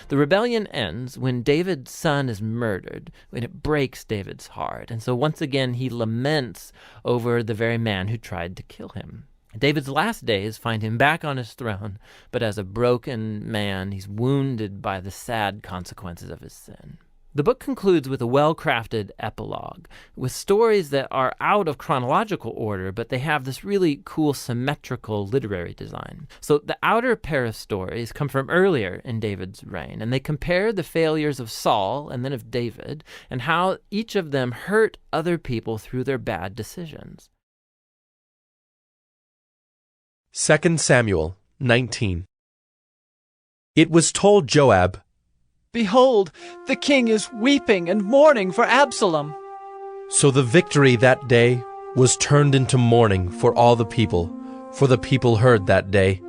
The rebellion ends when David's son is murdered, and it breaks David's heart. And so once again, he laments over the very man who tried to kill him. David's last days find him back on his throne, but as a broken man, he's wounded by the sad consequences of his sin. The book concludes with a well-crafted epilogue, with stories that are out of chronological order, but they have this really cool symmetrical literary design. So the outer pair of stories come from earlier in David's reign, and they compare the failures of Saul and then of David, and how each of them hurt other people through their bad decisions. 2 Samuel 19. It was told Joab, "Behold, the king is weeping and mourning for Absalom." So the victory that day was turned into mourning for all the people, for the people heard that day,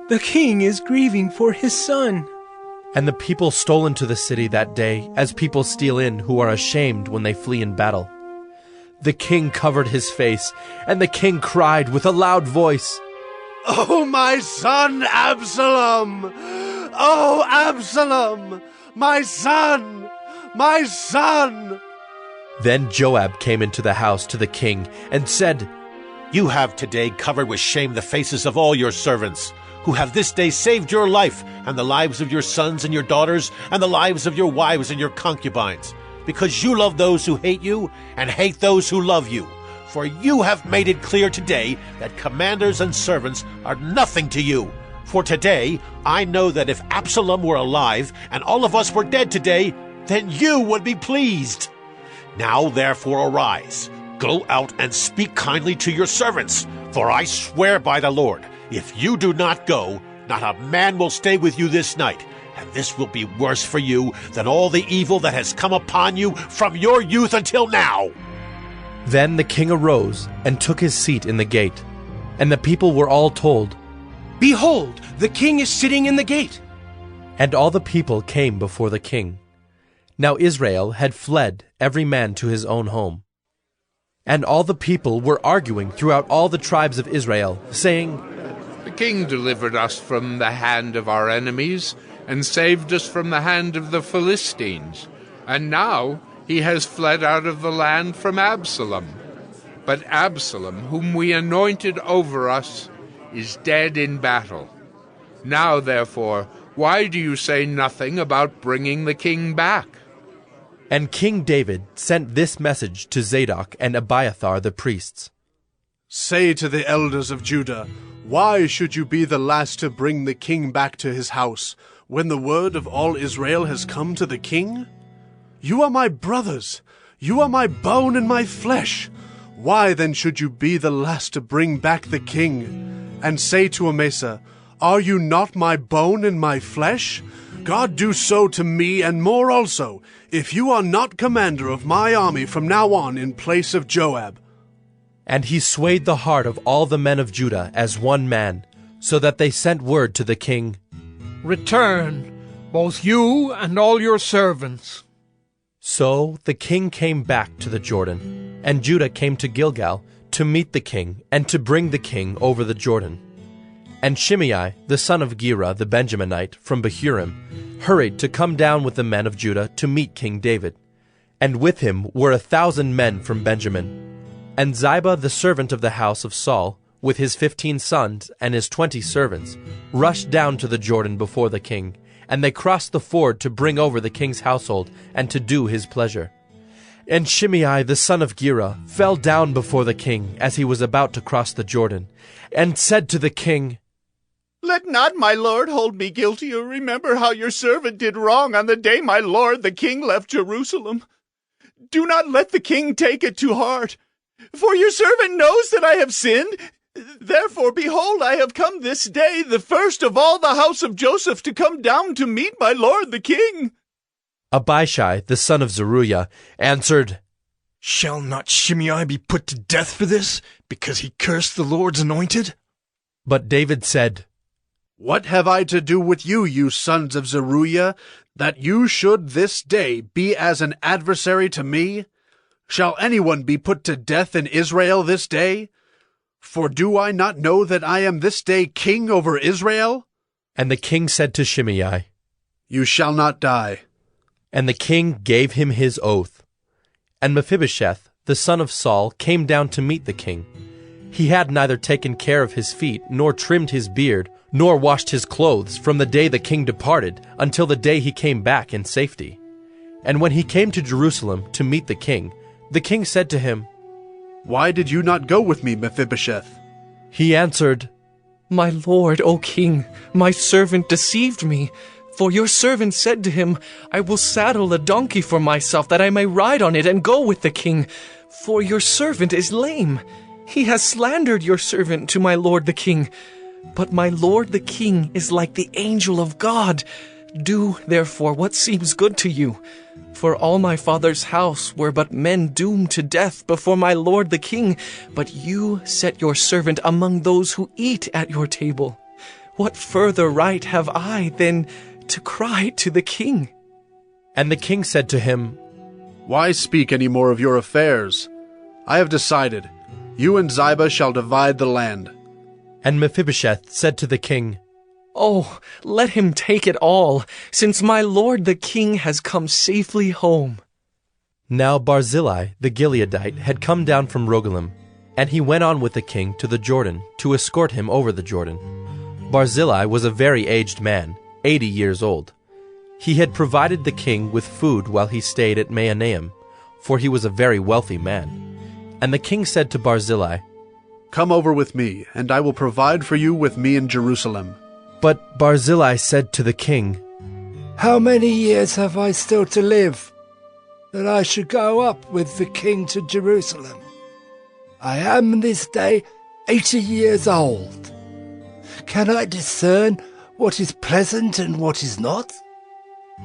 "The king is grieving for his son." And the people stole into the city that day, as people steal in who are ashamed when they flee in battle. The king covered his face, and the king cried with a loud voice, "Oh, my son Absalom! Oh, Absalom! My son! My son!" Then Joab came into the house to the king and said, "You have today covered with shame the faces of all your servants, who have this day saved your life and the lives of your sons and your daughters and the lives of your wives and your concubines, because you love those who hate you and hate those who love you. For you have made it clear today that commanders and servants are nothing to you. For today I know that if Absalom were alive and all of us were dead today, then you would be pleased. Now therefore arise, go out and speak kindly to your servants, for I swear by the Lord, if you do not go, not a man will stay with you this night, and this will be worse for you than all the evil that has come upon you from your youth until now." Then the king arose and took his seat in the gate, and the people were all told, "Behold, the king is sitting in the gate." And all the people came before the king. Now Israel had fled, every man to his own home. And all the people were arguing throughout all the tribes of Israel, saying, "The king delivered us from the hand of our enemies, and saved us from the hand of the Philistines. And now he has fled out of the land from Absalom. But Absalom, whom we anointed over us, is dead in battle. Now, therefore, why do you say nothing about bringing the king back?" And King David sent this message to Zadok and Abiathar the priests. "Say to the elders of Judah, why should you be the last to bring the king back to his house, when the word of all Israel has come to the king? You are my brothers, you are my bone and my flesh. Why then should you be the last to bring back the king? And say to Amasa, are you not my bone and my flesh? God do so to me and more also, if you are not commander of my army from now on in place of Joab." And he swayed the heart of all the men of Judah as one man, so that they sent word to the king, "Return, both you and all your servants." So the king came back to the Jordan, and Judah came to Gilgal to meet the king and to bring the king over the Jordan. And Shimei, the son of Gera the Benjaminite from Bahurim, hurried to come down with the men of Judah to meet King David. And with him were 1,000 men from Benjamin. And Ziba the servant of the house of Saul, with his 15 sons and his 20 servants, rushed down to the Jordan before the king, and they crossed the ford to bring over the king's household and to do his pleasure. And Shimei the son of Gera fell down before the king as he was about to cross the Jordan, and said to the king, "Let not my lord hold me guilty, or remember how your servant did wrong on the day my lord the king left Jerusalem. Do not let the king take it to heart, for your servant knows that I have sinned. Therefore, behold, I have come this day, the first of all the house of Joseph, to come down to meet my lord the king." Abishai the son of Zeruiah answered, "Shall not Shimei be put to death for this, because he cursed the Lord's anointed?" But David said, "What have I to do with you, you sons of Zeruiah, that you should this day be as an adversary to me? Shall anyone be put to death in Israel this day? For do I not know that I am this day king over Israel?" And the king said to Shimei, You shall not die. And the king gave him his oath. And Mephibosheth, the son of Saul, came down to meet the king. He had neither taken care of his feet, nor trimmed his beard, nor washed his clothes from the day the king departed until the day he came back in safety. And when he came to Jerusalem to meet the king said to him, Why did you not go with me, Mephibosheth? He answered, My lord, O king, my servant deceived me. For your servant said to him, I will saddle a donkey for myself, that I may ride on it and go with the king. For your servant is lame. He has slandered your servant to my lord the king. But my lord the king is like the angel of God. Do, therefore, what seems good to you. For all my father's house were but men doomed to death before my lord the king. But you set your servant among those who eat at your table. What further right have I than to cry to the king? And the king said to him, Why speak any more of your affairs? I have decided. You and Ziba shall divide the land. And Mephibosheth said to the king, Oh, let him take it all, since my lord the king has come safely home. Now Barzillai the Gileadite had come down from Rogelim, and he went on with the king to the Jordan to escort him over the Jordan. Barzillai was a very aged man, 80 years old. He had provided the king with food while he stayed at Mahanaim, for he was a very wealthy man. And the king said to Barzillai, Come over with me, and I will provide for you with me in Jerusalem. But Barzillai said to the king, How many years have I still to live, that I should go up with the king to Jerusalem? I am this day 80 years old. Can I discern what is pleasant and what is not?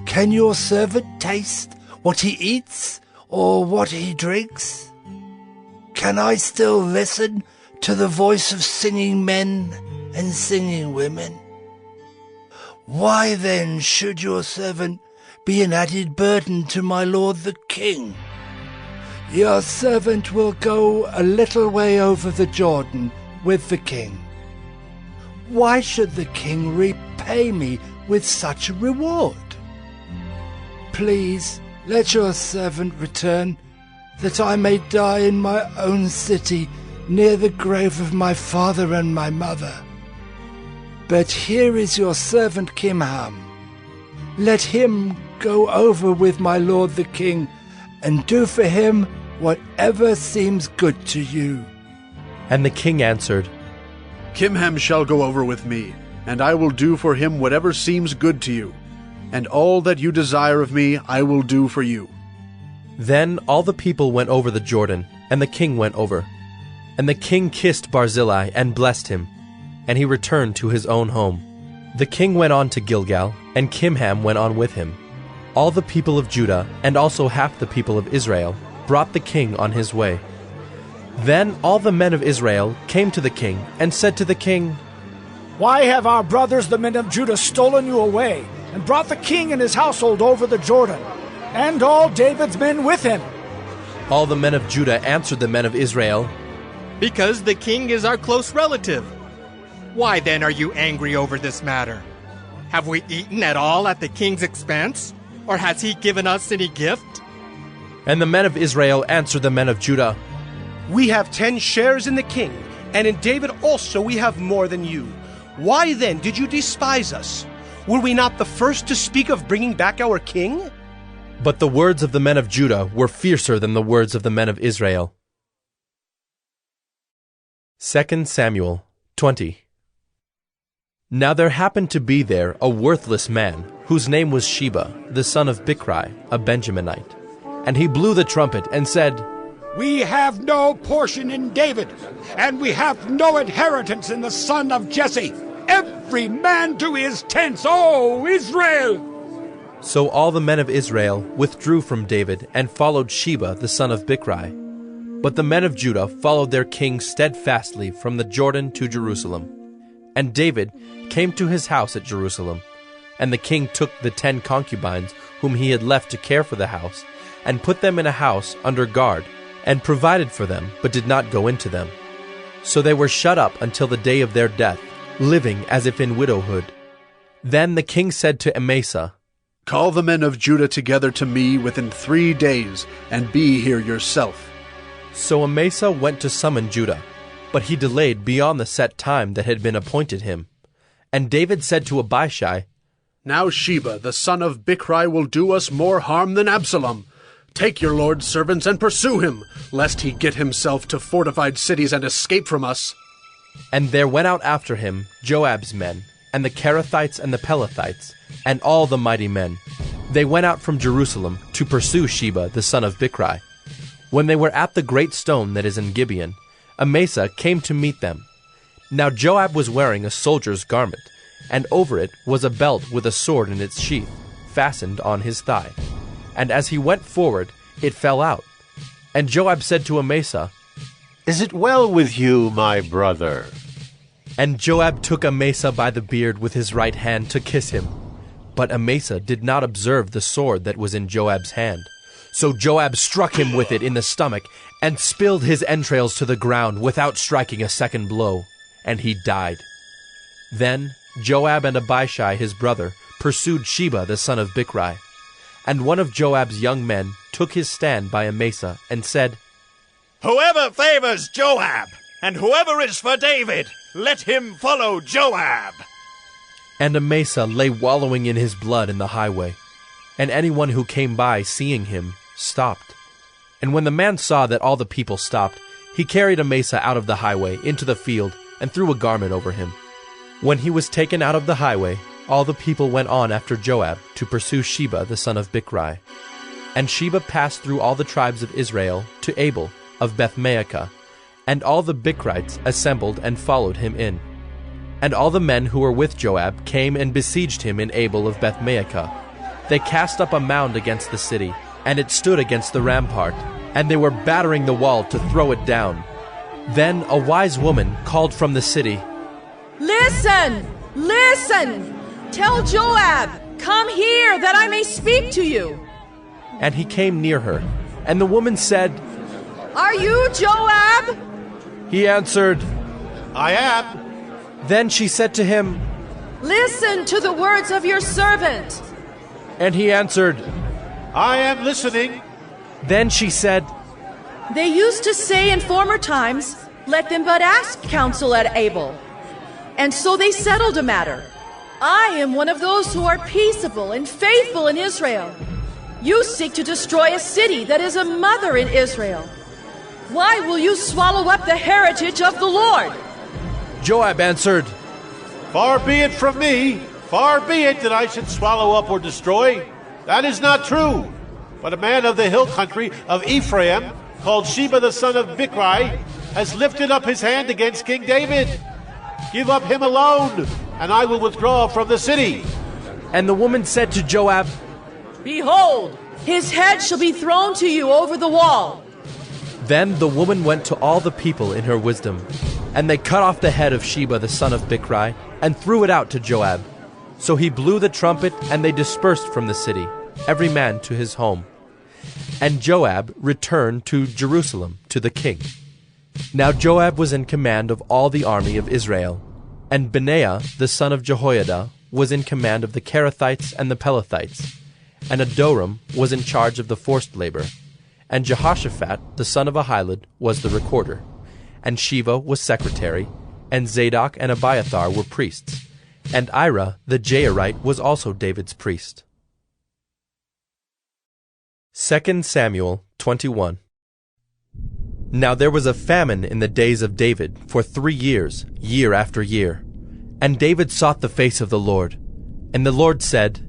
Can your servant taste what he eats or what he drinks? Can I still listen to the voice of singing men and singing women? Why then should your servant be an added burden to my lord the king? Your servant will go a little way over the Jordan with the king. Why should the king repay me with such a reward? Please let your servant return, that I may die in my own city, near the grave of my father and my mother. But here is your servant Kimham. Let him go over with my lord the king, and do for him whatever seems good to you. And the king answered, Kimham shall go over with me, and I will do for him whatever seems good to you. And all that you desire of me I will do for you. Then all the people went over the Jordan, and the king went over. And the king kissed Barzillai and blessed him, and he returned to his own home. The king went on to Gilgal, and Kimham went on with him. All the people of Judah, and also half the people of Israel, brought the king on his way. Then all the men of Israel came to the king, and said to the king, Why have our brothers, the men of Judah, stolen you away, and brought the king and his household over the Jordan, and all David's men with him? All the men of Judah answered the men of Israel, Because the king is our close relative. Why then are you angry over this matter? Have we eaten at all at the king's expense? Or has he given us any gift? And the men of Israel answered the men of Judah, We have 10 shares in the king, and in David also we have more than you. Why then did you despise us? Were we not the first to speak of bringing back our king? But the words of the men of Judah were fiercer than the words of the men of Israel. 2 Samuel 20. Now there happened to be there a worthless man, whose name was Sheba, the son of Bichri, a Benjaminite. And he blew the trumpet and said, We have no portion in David, and we have no inheritance in the son of Jesse. Every man to his tents, O Israel! So all the men of Israel withdrew from David and followed Sheba the son of Bichri. But the men of Judah followed their king steadfastly from the Jordan to Jerusalem. And David came to his house at Jerusalem. And the king took the 10 concubines whom he had left to care for the house, and put them in a house under guard, and provided for them, but did not go into them. So they were shut up until the day of their death, living as if in widowhood. Then the king said to Amasa, Call the men of Judah together to me within 3 days, and be here yourself. So Amasa went to summon Judah, but he delayed beyond the set time that had been appointed him. And David said to Abishai, Now Sheba, the son of Bichri, will do us more harm than Absalom. Take your lord's servants and pursue him, lest he get himself to fortified cities and escape from us. And there went out after him Joab's men, and the Kerethites and the Pelethites, and all the mighty men. They went out from Jerusalem to pursue Sheba the son of Bichri. When they were at the great stone that is in Gibeon, Amasa came to meet them. Now Joab was wearing a soldier's garment, and over it was a belt with a sword in its sheath, fastened on his thigh. And as he went forward, it fell out. And Joab said to Amasa, Is it well with you, my brother? And Joab took Amasa by the beard with his right hand to kiss him. But Amasa did not observe the sword that was in Joab's hand. So Joab struck him with it in the stomach, and spilled his entrails to the ground without striking a second blow, and he died. Then Joab and Abishai his brother pursued Sheba the son of Bichri. And one of Joab's young men took his stand by Amasa and said, Whoever favors Joab, and whoever is for David, let him follow Joab. And Amasa lay wallowing in his blood in the highway, and anyone who came by seeing him stopped. And when the man saw that all the people stopped, he carried Amasa out of the highway into the field and threw a garment over him. When he was taken out of the highway, all the people went on after Joab to pursue Sheba the son of Bichri. And Sheba passed through all the tribes of Israel to Abel of Beth-maachah, and all the Bichrites assembled and followed him in. And all the men who were with Joab came and besieged him in Abel of Beth-maachah. They cast up a mound against the city, and it stood against the rampart, and they were battering the wall to throw it down. Then a wise woman called from the city, Listen! Listen! Tell Joab, come here, that I may speak to you. And he came near her. And the woman said, Are you Joab? He answered, I am. Then she said to him, Listen to the words of your servant. And he answered, I am listening. Then she said, They used to say in former times, Let them but ask counsel at Abel. And so they settled a matter. I am one of those who are peaceable and faithful in Israel. You seek to destroy a city that is a mother in Israel. Why will you swallow up the heritage of the Lord? Joab answered, Far be it from me, far be it that I should swallow up or destroy. That is not true. But a man of the hill country of Ephraim, called Sheba the son of Bichri, has lifted up his hand against King David. Give up him alone, and I will withdraw from the city. And the woman said to Joab, Behold, his head shall be thrown to you over the wall. Then the woman went to all the people in her wisdom, and they cut off the head of Sheba the son of Bichri, and threw it out to Joab. So he blew the trumpet, and they dispersed from the city, every man to his home. And Joab returned to Jerusalem to the king. Now Joab was in command of all the army of Israel, and Benaiah the son of Jehoiada was in command of the Kerethites and the Pelethites, and Adoram was in charge of the forced labor, and Jehoshaphat the son of Ahilud was the recorder, and Sheva was secretary, and Zadok and Abiathar were priests, and Ira the Jairite was also David's priest. 2 Samuel 21. Now there was a famine in the days of David for 3 years, year after year. And David sought the face of the Lord. And the Lord said,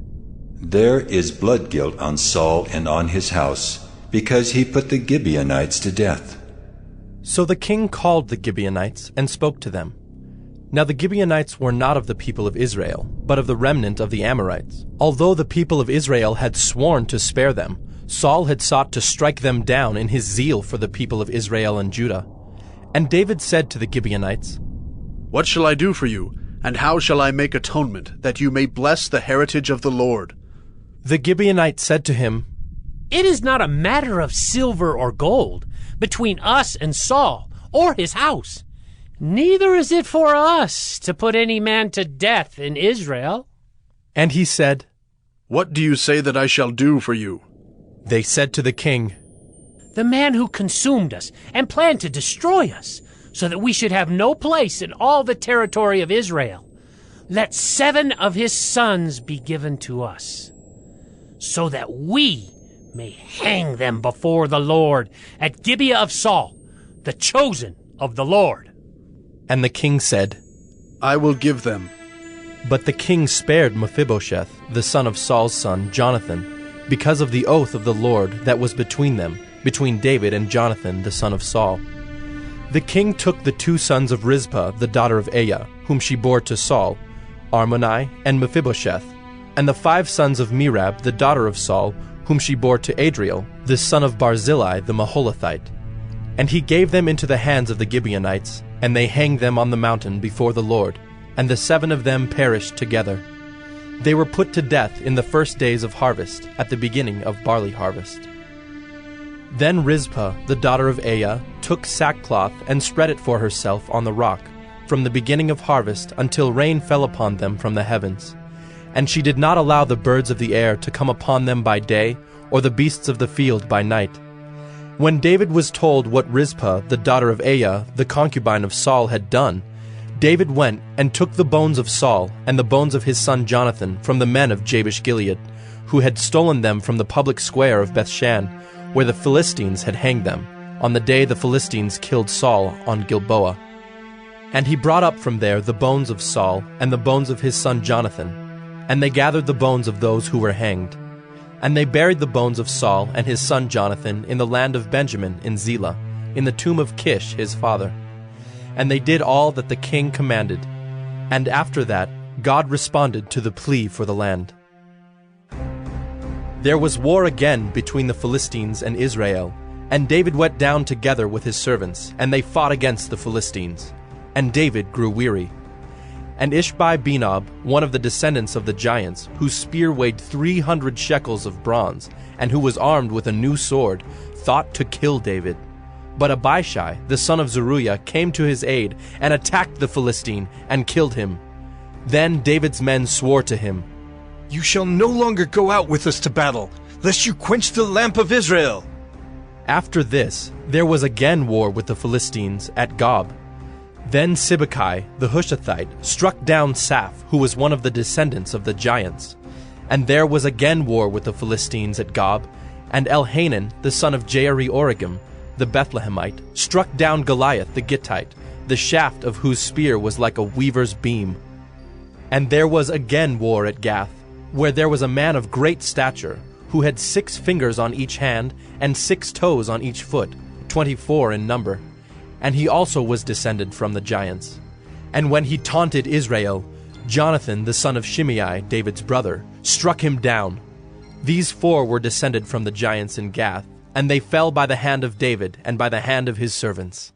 There is blood guilt on Saul and on his house, because he put the Gibeonites to death. So the king called the Gibeonites and spoke to them. Now the Gibeonites were not of the people of Israel, but of the remnant of the Amorites. Although the people of Israel had sworn to spare them, Saul had sought to strike them down in his zeal for the people of Israel and Judah. And David said to the Gibeonites, What shall I do for you, and how shall I make atonement, that you may bless the heritage of the Lord? The Gibeonites said to him, It is not a matter of silver or gold between us and Saul or his house. Neither is it for us to put any man to death in Israel. And he said, What do you say that I shall do for you? They said to the king, The man who consumed us and planned to destroy us, so that we should have no place in all the territory of Israel. Let 7 of his sons be given to us, so that we may hang them before the Lord at Gibeah of Saul, the chosen of the Lord. And the king said, I will give them. But the king spared Mephibosheth, the son of Saul's son, Jonathan, because of the oath of the Lord that was between them, between David and Jonathan, the son of Saul. The king took the 2 sons of Rizpah, the daughter of Aiah, whom she bore to Saul, Armoni and Mephibosheth, and the 5 sons of Merab, the daughter of Saul, whom she bore to Adriel, the son of Barzillai the Maholathite. And he gave them into the hands of the Gibeonites, and they hanged them on the mountain before the Lord, and the 7 of them perished together. They were put to death in the first days of harvest, at the beginning of barley harvest. Then Rizpah, the daughter of Aiah, took sackcloth and spread it for herself on the rock, from the beginning of harvest until rain fell upon them from the heavens. And she did not allow the birds of the air to come upon them by day, or the beasts of the field by night. When David was told what Rizpah, the daughter of Aiah, the concubine of Saul, had done, David went and took the bones of Saul and the bones of his son Jonathan from the men of Jabesh-Gilead, who had stolen them from the public square of Bethshan, where the Philistines had hanged them, on the day the Philistines killed Saul on Gilboa. And he brought up from there the bones of Saul and the bones of his son Jonathan, and they gathered the bones of those who were hanged. And they buried the bones of Saul and his son Jonathan in the land of Benjamin in Zelah, in the tomb of Kish his father. And they did all that the king commanded. And after that, God responded to the plea for the land. There was war again between the Philistines and Israel, and David went down together with his servants, and they fought against the Philistines. And David grew weary. And Ishbi-Benob, one of the descendants of the giants, whose spear weighed 300 shekels of bronze, and who was armed with a new sword, thought to kill David. But Abishai, the son of Zeruiah, came to his aid, and attacked the Philistine, and killed him. Then David's men swore to him, You shall no longer go out with us to battle, lest you quench the lamp of Israel. After this, there was again war with the Philistines at Gob. Then Sibbecai, the Hushathite, struck down Saph, who was one of the descendants of the giants. And there was again war with the Philistines at Gob, and Elhanan, the son of Jaare-Oregim, the Bethlehemite, struck down Goliath the Gittite, the shaft of whose spear was like a weaver's beam. And there was again war at Gath, where there was a man of great stature, who had 6 fingers on each hand and 6 toes on each foot, 24 in number. And he also was descended from the giants. And when he taunted Israel, Jonathan, the son of Shimei, David's brother, struck him down. These 4 were descended from the giants in Gath, and they fell by the hand of David and by the hand of his servants.